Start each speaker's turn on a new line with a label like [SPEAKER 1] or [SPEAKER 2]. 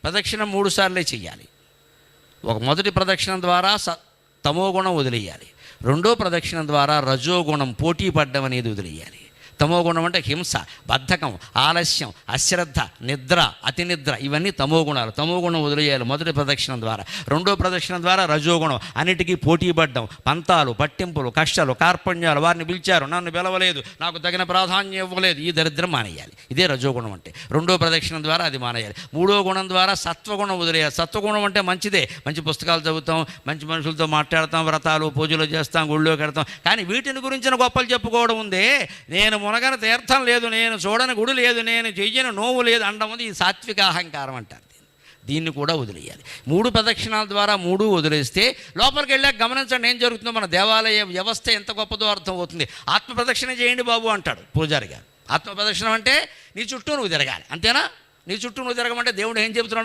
[SPEAKER 1] ప్రదక్షిణ 3 సార్లే చెయ్యాలి. మొదటి ప్రదక్షిణం ద్వారా తమోగుణం వదిలేయాలి. రెండో ప్రదక్షిణం ద్వారా రజోగుణం, పోటీ పడ్డం అనేది వదిలేయాలి. తమోగుణం అంటే హింస, బద్ధకం, ఆలస్యం, అశ్రద్ధ, నిద్ర, అతి నిద్ర, ఇవన్నీ తమోగుణాలు. తమోగుణం వదిలేయాలి మొదటి ప్రదక్షిణం ద్వారా. రెండో ప్రదక్షిణం ద్వారా రజోగుణం, అన్నిటికీ పోటీ పడ్డం, పంతాలు, పట్టింపులు, కష్టాలు, కార్పణ్యాలు. వారిని పిలిచారు, నన్ను పిలవలేదు, నాకు తగిన ప్రాధాన్యం ఇవ్వలేదు, ఈ దరిద్రం మానేయాలి. ఇదే రజోగుణం అంటే. రెండో ప్రదక్షిణం ద్వారా అది మానేయాలి. మూడో గుణం ద్వారా సత్వగుణం వదిలేయాలి. సత్వగుణం అంటే మంచిదే, మంచి పుస్తకాలు చదువుతాం, మంచి మనుషులతో మాట్లాడతాం, వ్రతాలు పూజలు చేస్తాం, గుళ్ళోకి వెళ్తాం. కానీ వీటిని గురించిన గొప్పలు చెప్పుకోవడం ఉందే, నేను మునగని తీర్థం లేదు, నేను చూడని గుడి లేదు, నేను చెయ్యని నోవు లేదు అనడం ఉంది, ఈ సాత్విక అహంకారం అంటారు. దీన్ని కూడా వదిలేయాలి. 3 ప్రదక్షిణాల ద్వారా 3 వదిలేస్తే లోపలికి వెళ్ళాక గమనించండి ఏం జరుగుతుందో. మన దేవాలయ వ్యవస్థ ఎంత గొప్పదో అర్థం అవుతుంది. ఆత్మ ప్రదక్షిణ చేయండి బాబు అంటాడు పూజారి గారు. ఆత్మ ప్రదక్షిణం అంటే నీ చుట్టూ నువ్వు తిరగాలి, అంతేనా? నీ చుట్టూ నువ్వు తిరగమంటే దేవుడు ఏం చెబుతున్నాడు?